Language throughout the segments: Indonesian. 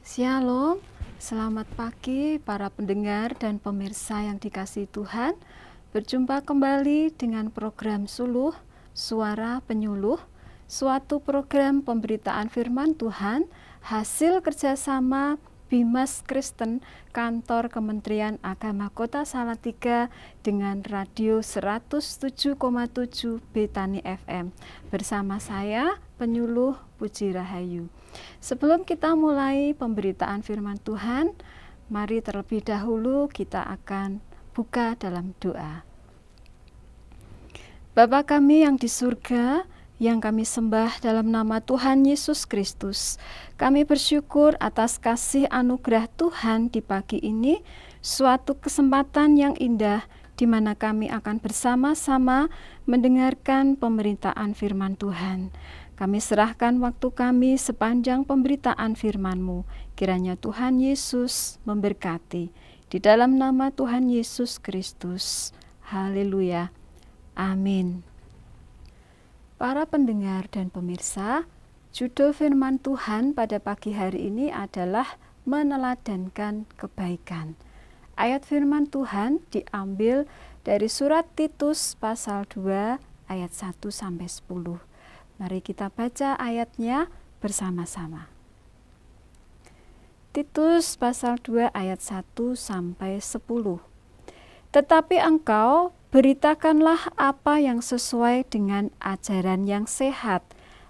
Shalom, selamat pagi para pendengar dan pemirsa yang dikasihi Tuhan. Berjumpa kembali dengan program Suluh, Suara Penyuluh, suatu program pemberitaan firman Tuhan, hasil kerjasama Bimas Kristen, Kantor Kementerian Agama Kota Salatiga dengan Radio 107,7 Betani FM. Bersama saya, penyuluh Puji Rahayu. Sebelum kita mulai pemberitaan firman Tuhan, mari terlebih dahulu kita akan buka dalam doa. Bapa kami yang di surga, yang kami sembah dalam nama Tuhan Yesus Kristus, kami bersyukur atas kasih anugerah Tuhan di pagi ini, suatu kesempatan yang indah di mana kami akan bersama-sama mendengarkan pemberitaan firman Tuhan. Kami serahkan waktu kami sepanjang pemberitaan firman-Mu. Kiranya Tuhan Yesus memberkati. Di dalam nama Tuhan Yesus Kristus. Haleluya. Amin. Para pendengar dan pemirsa, judul firman Tuhan pada pagi hari ini adalah meneladankan kebaikan. Ayat firman Tuhan diambil dari surat Titus pasal 2 ayat 1-10. Mari kita baca ayatnya bersama-sama. Titus pasal 2 ayat 1-10. Tetapi engkau beritakanlah apa yang sesuai dengan ajaran yang sehat.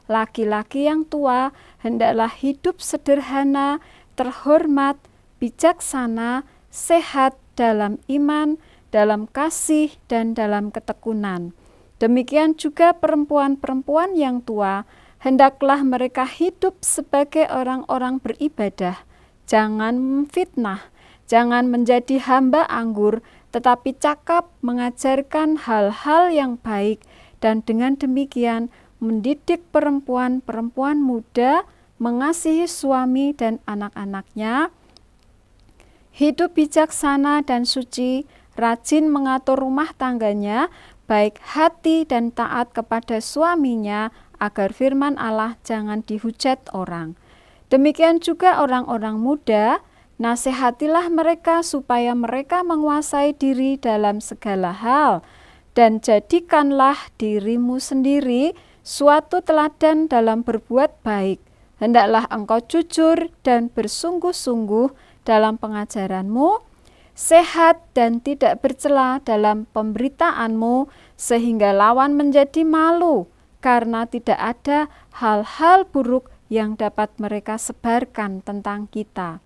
Laki-laki yang tua hendaklah hidup sederhana, terhormat, bijaksana, sehat dalam iman, dalam kasih, dan dalam ketekunan. Demikian juga perempuan-perempuan yang tua, hendaklah mereka hidup sebagai orang-orang beribadah. Jangan memfitnah, jangan menjadi hamba anggur, tetapi cakap mengajarkan hal-hal yang baik, dan dengan demikian mendidik perempuan-perempuan muda, mengasihi suami dan anak-anaknya, hidup bijaksana dan suci, rajin mengatur rumah tangganya, baik hati dan taat kepada suaminya, agar firman Allah jangan dihujat orang. Demikian juga orang-orang muda, nasihatilah mereka supaya mereka menguasai diri dalam segala hal, dan jadikanlah dirimu sendiri suatu teladan dalam berbuat baik. Hendaklah engkau jujur dan bersungguh-sungguh dalam pengajaranmu, sehat dan tidak bercela dalam pemberitaanmu, sehingga lawan menjadi malu, karena tidak ada hal-hal buruk yang dapat mereka sebarkan tentang kita.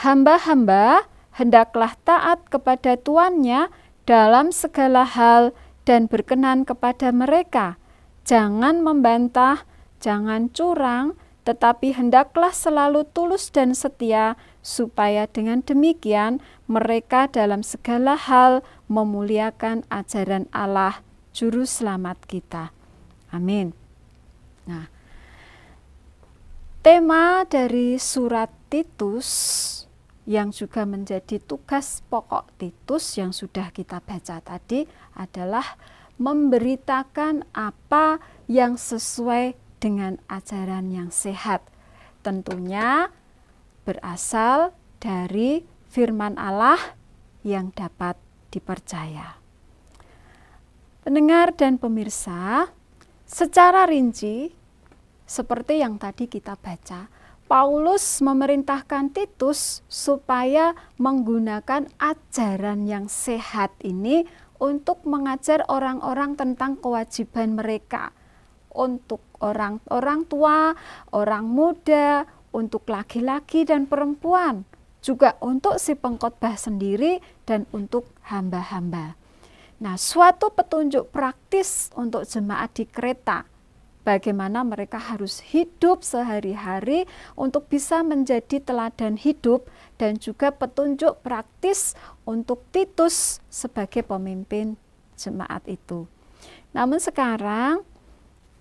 Hamba-hamba hendaklah taat kepada tuannya dalam segala hal dan berkenan kepada mereka. Jangan membantah, jangan curang, tetapi hendaklah selalu tulus dan setia, supaya dengan demikian mereka dalam segala hal memuliakan ajaran Allah, Juru Selamat kita. Amin. Nah, tema dari surat Titus yang juga menjadi tugas pokok Titus yang sudah kita baca tadi adalah memberitakan apa yang sesuai dengan ajaran yang sehat. Tentunya berasal dari firman Allah yang dapat dipercaya. Pendengar dan pemirsa, secara rinci seperti yang tadi kita baca, Paulus memerintahkan Titus supaya menggunakan ajaran yang sehat ini untuk mengajar orang-orang tentang kewajiban mereka, untuk orang tua, orang muda, untuk laki-laki dan perempuan, juga untuk si pengkhotbah sendiri dan untuk hamba-hamba. Nah, suatu petunjuk praktis untuk jemaat di Kreta, bagaimana mereka harus hidup sehari-hari untuk bisa menjadi teladan hidup, dan juga petunjuk praktis untuk Titus sebagai pemimpin jemaat itu. Namun sekarang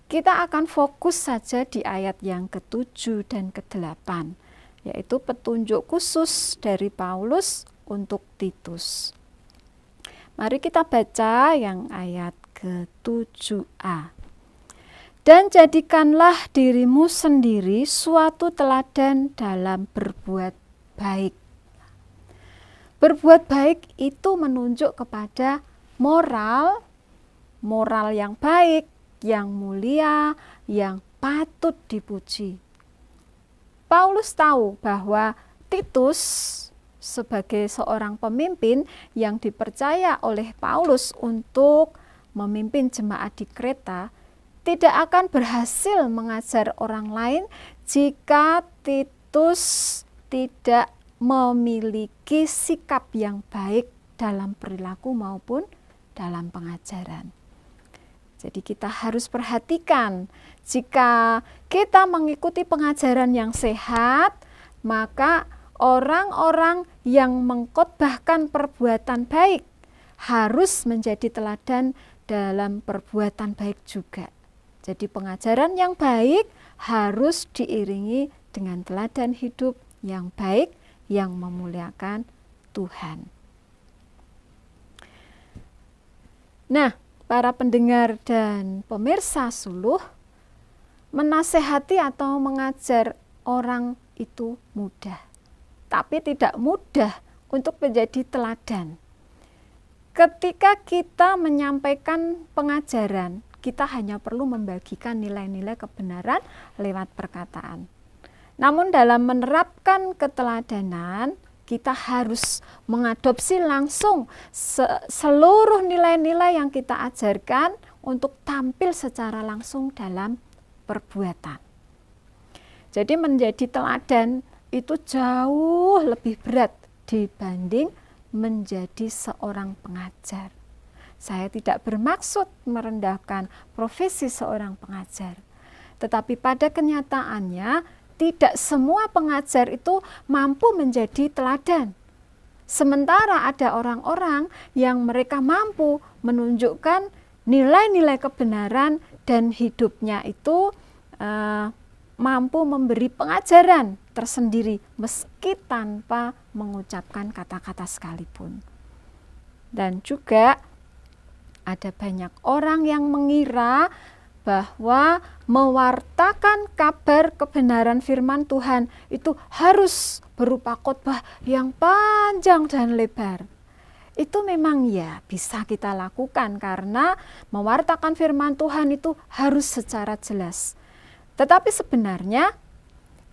kita akan fokus saja di ayat yang ke-7 dan ke-8, yaitu petunjuk khusus dari Paulus untuk Titus. Mari kita baca yang ayat ke-7a. Dan jadikanlah dirimu sendiri suatu teladan dalam berbuat baik. Berbuat baik itu menunjuk kepada moral yang baik, yang mulia, yang patut dipuji. Paulus tahu bahwa Titus sebagai seorang pemimpin yang dipercaya oleh Paulus untuk memimpin jemaat di Kreta tidak akan berhasil mengajar orang lain jika Titus tidak memiliki sikap yang baik dalam perilaku maupun dalam pengajaran. Jadi kita harus perhatikan, jika kita mengikuti pengajaran yang sehat, maka orang-orang yang mengkhotbahkan perbuatan baik harus menjadi teladan dalam perbuatan baik juga. Jadi pengajaran yang baik harus diiringi dengan teladan hidup yang baik yang memuliakan Tuhan. Nah, para pendengar dan pemirsa Suluh, menasehati atau mengajar orang itu mudah, tapi tidak mudah untuk menjadi teladan. Ketika kita menyampaikan pengajaran, kita hanya perlu membagikan nilai-nilai kebenaran lewat perkataan. Namun dalam menerapkan keteladanan, kita harus mengadopsi langsung seluruh nilai-nilai yang kita ajarkan untuk tampil secara langsung dalam perbuatan. Jadi menjadi teladan itu jauh lebih berat dibanding menjadi seorang pengajar. Saya tidak bermaksud merendahkan profesi seorang pengajar, tetapi pada kenyataannya tidak semua pengajar itu mampu menjadi teladan. Sementara ada orang-orang yang mereka mampu menunjukkan nilai-nilai kebenaran dan hidupnya itu mampu memberi pengajaran tersendiri meski tanpa mengucapkan kata-kata sekalipun. Dan juga ada banyak orang yang mengira bahwa mewartakan kabar kebenaran firman Tuhan itu harus berupa khotbah yang panjang dan lebar. Itu memang ya bisa kita lakukan karena mewartakan firman Tuhan itu harus secara jelas. Tetapi sebenarnya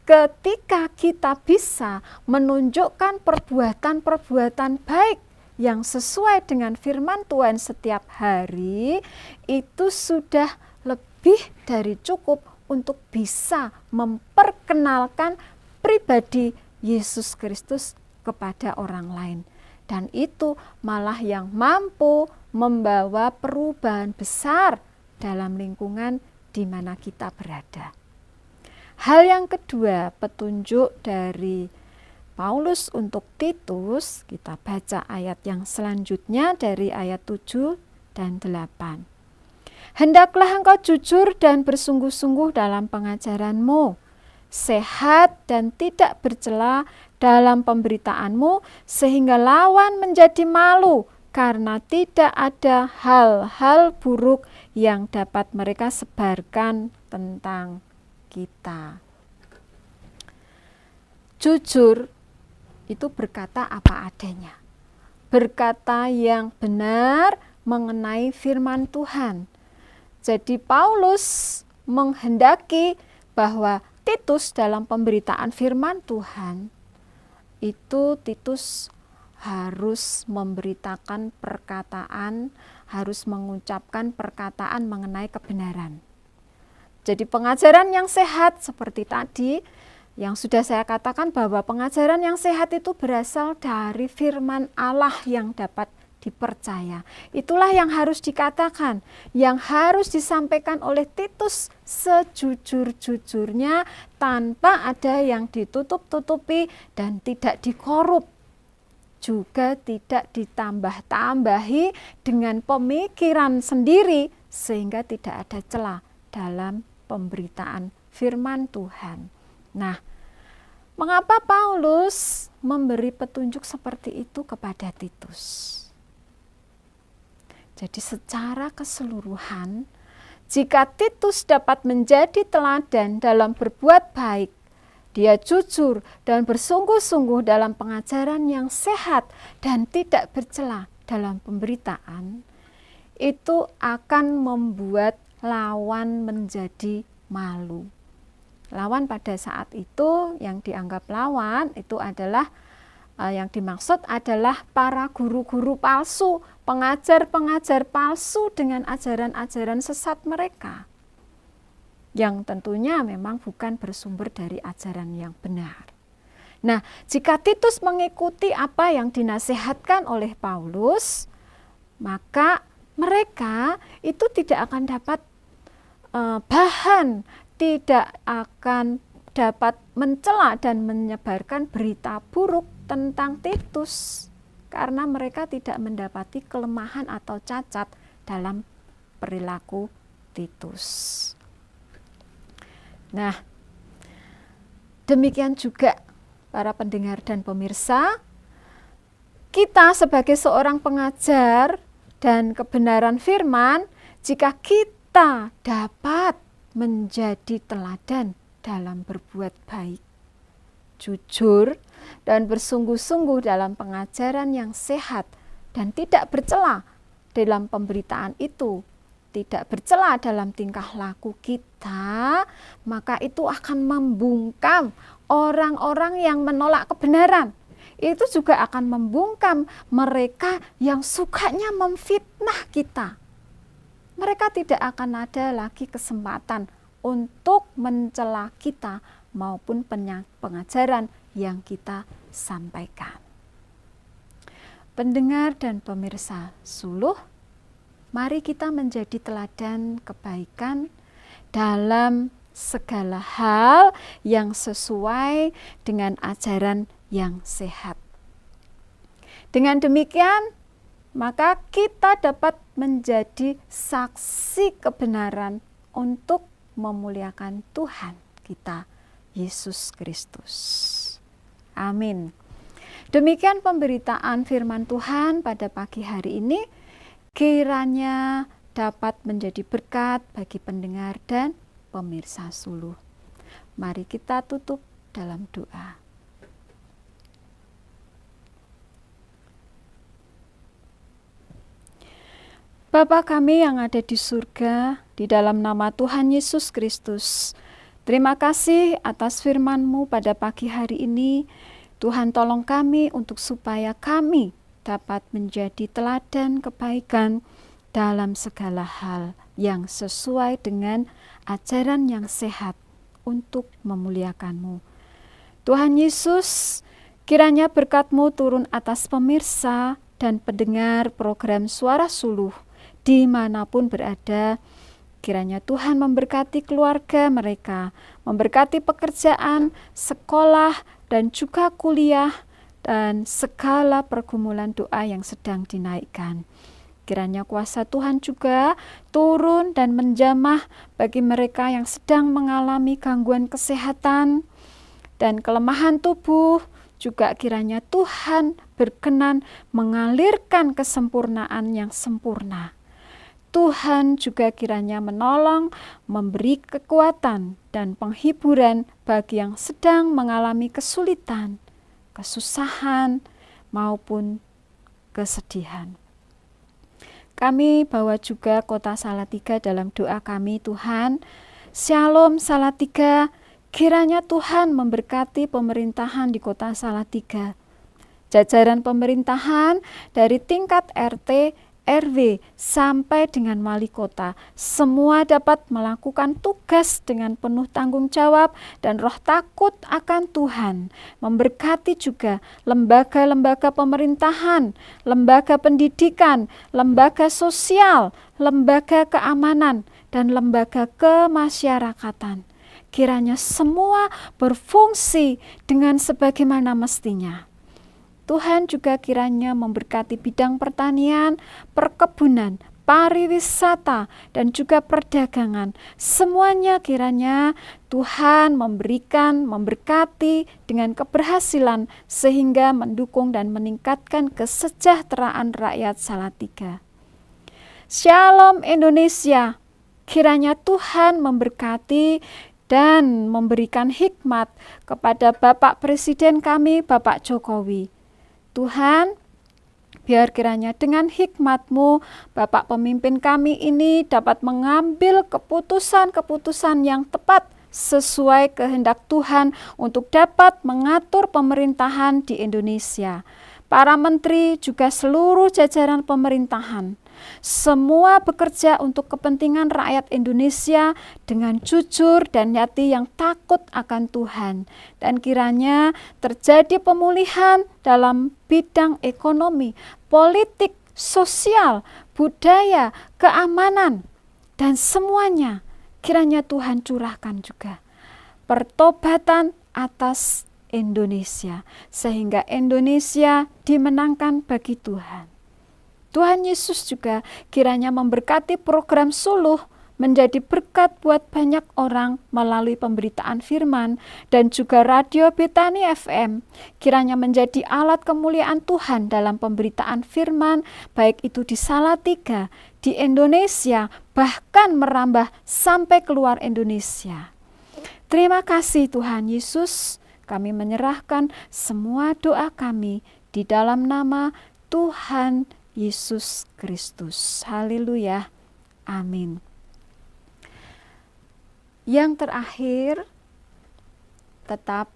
ketika kita bisa menunjukkan perbuatan-perbuatan baik yang sesuai dengan firman Tuhan setiap hari, itu sudah lebih dari cukup untuk bisa memperkenalkan pribadi Yesus Kristus kepada orang lain. Dan itu malah yang mampu membawa perubahan besar dalam lingkungan di mana kita berada. Hal yang kedua, petunjuk dari Paulus untuk Titus, kita baca ayat yang selanjutnya dari ayat 7 dan 8. Hendaklah engkau jujur dan bersungguh-sungguh dalam pengajaranmu, sehat dan tidak bercela dalam pemberitaanmu, sehingga lawan menjadi malu karena tidak ada hal-hal buruk yang dapat mereka sebarkan tentang kita. Jujur itu berkata apa adanya, berkata yang benar mengenai firman Tuhan. Jadi Paulus menghendaki bahwa Titus dalam pemberitaan firman Tuhan itu Titus harus memberitakan perkataan, harus mengucapkan perkataan mengenai kebenaran. Jadi pengajaran yang sehat seperti tadi yang sudah saya katakan bahwa pengajaran yang sehat itu berasal dari firman Allah yang dapat dipercaya. Itulah yang harus dikatakan, yang harus disampaikan oleh Titus sejujur-jujurnya tanpa ada yang ditutup-tutupi dan tidak dikorup. Juga tidak ditambah-tambahi dengan pemikiran sendiri sehingga tidak ada celah dalam pemberitaan firman Tuhan. Nah, mengapa Paulus memberi petunjuk seperti itu kepada Titus? Jadi secara keseluruhan, Jika Titus dapat menjadi teladan dalam berbuat baik, dia jujur dan bersungguh-sungguh dalam pengajaran yang sehat dan tidak bercela dalam pemberitaan, itu akan membuat lawan menjadi malu. Lawan pada saat itu, yang dianggap lawan itu adalah yang dimaksud adalah para guru-guru palsu, pengajar-pengajar palsu dengan ajaran-ajaran sesat mereka, yang tentunya memang bukan bersumber dari ajaran yang benar. Nah, jika Titus mengikuti apa yang dinasihatkan oleh Paulus, maka mereka itu tidak akan dapat bahan, tidak akan dapat mencela dan menyebarkan berita buruk tentang Titus, karena mereka tidak mendapati kelemahan atau cacat dalam perilaku Titus. Nah, demikian juga para pendengar dan pemirsa, kita sebagai seorang pengajar dan kebenaran firman, jika kita dapat menjadi teladan dalam berbuat baik, jujur, dan bersungguh-sungguh dalam pengajaran yang sehat dan tidak bercela dalam pemberitaan itu, tidak bercela dalam tingkah laku kita, maka itu akan membungkam orang-orang yang menolak kebenaran. Itu juga akan membungkam mereka yang sukanya memfitnah kita. Mereka tidak akan ada lagi kesempatan untuk mencela kita maupun pengajaran yang kita sampaikan. Pendengar dan pemirsa Suluh, mari kita menjadi teladan kebaikan dalam segala hal yang sesuai dengan ajaran yang sehat. Dengan demikian, maka kita dapat menjadi saksi kebenaran untuk memuliakan Tuhan kita, Yesus Kristus. Amin. Demikian pemberitaan firman Tuhan pada pagi hari ini. Kiranya dapat menjadi berkat bagi pendengar dan pemirsa Suluh. Mari kita tutup dalam doa. Bapa kami yang ada di surga, di dalam nama Tuhan Yesus Kristus, terima kasih atas firman-Mu pada pagi hari ini. Tuhan, tolong kami untuk supaya kami dapat menjadi teladan kebaikan dalam segala hal yang sesuai dengan ajaran yang sehat untuk memuliakan-Mu. Tuhan Yesus, kiranya berkat-Mu turun atas pemirsa dan pendengar program Suara Suluh dimanapun berada. Kiranya Tuhan memberkati keluarga mereka, memberkati pekerjaan, sekolah, dan juga kuliah, dan segala pergumulan doa yang sedang dinaikkan. Kiranya kuasa Tuhan juga turun dan menjamah bagi mereka yang sedang mengalami gangguan kesehatan dan kelemahan tubuh. Juga kiranya Tuhan berkenan mengalirkan kesempurnaan yang sempurna. Tuhan juga kiranya menolong, memberi kekuatan dan penghiburan bagi yang sedang mengalami kesulitan, kesusahan, maupun kesedihan. Kami bawa juga kota Salatiga dalam doa kami, Tuhan. Shalom Salatiga, kiranya Tuhan memberkati pemerintahan di kota Salatiga. Jajaran pemerintahan dari tingkat RT, RW sampai dengan wali kota, semua dapat melakukan tugas dengan penuh tanggung jawab dan roh takut akan Tuhan. Memberkati juga lembaga-lembaga pemerintahan, lembaga pendidikan, lembaga sosial, lembaga keamanan, dan lembaga kemasyarakatan. Kiranya semua berfungsi dengan sebagaimana mestinya. Tuhan juga kiranya memberkati bidang pertanian, perkebunan, pariwisata, dan juga perdagangan. Semuanya kiranya Tuhan memberikan, memberkati dengan keberhasilan sehingga mendukung dan meningkatkan kesejahteraan rakyat Salatiga. Shalom Indonesia, Kiranya Tuhan memberkati dan memberikan hikmat kepada Bapak Presiden kami, Bapak Jokowi. Tuhan, biar kiranya dengan hikmat-Mu, Bapak pemimpin kami ini dapat mengambil keputusan-keputusan yang tepat sesuai kehendak Tuhan untuk dapat mengatur pemerintahan di Indonesia. Para menteri juga seluruh jajaran pemerintahan, semua bekerja untuk kepentingan rakyat Indonesia dengan jujur dan hati yang takut akan Tuhan. Dan kiranya terjadi pemulihan dalam bidang ekonomi, politik, sosial, budaya, keamanan, dan semuanya kiranya Tuhan curahkan juga pertobatan atas Indonesia, sehingga Indonesia dimenangkan bagi Tuhan. Tuhan Yesus juga kiranya memberkati program Suluh menjadi berkat buat banyak orang melalui pemberitaan firman, dan juga Radio Betani FM kiranya menjadi alat kemuliaan Tuhan dalam pemberitaan firman, baik itu di Salatiga, di Indonesia, bahkan merambah sampai keluar Indonesia. Terima kasih Tuhan Yesus. Kami menyerahkan semua doa kami di dalam nama Tuhan Yesus Kristus. Haleluya. Amin. Yang terakhir, tetap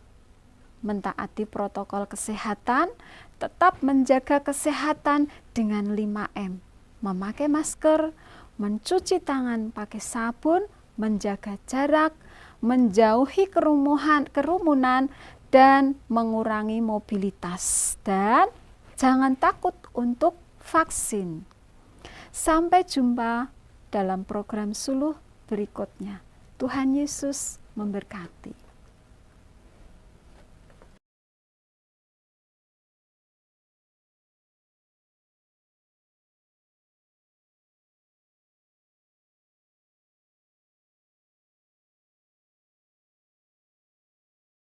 mentaati protokol kesehatan, tetap menjaga kesehatan dengan 5M. Memakai masker, mencuci tangan pakai sabun, menjaga jarak, menjauhi kerumunan, dan mengurangi mobilitas. Dan jangan takut untuk vaksin. Sampai jumpa dalam program Suluh berikutnya. Tuhan Yesus memberkati.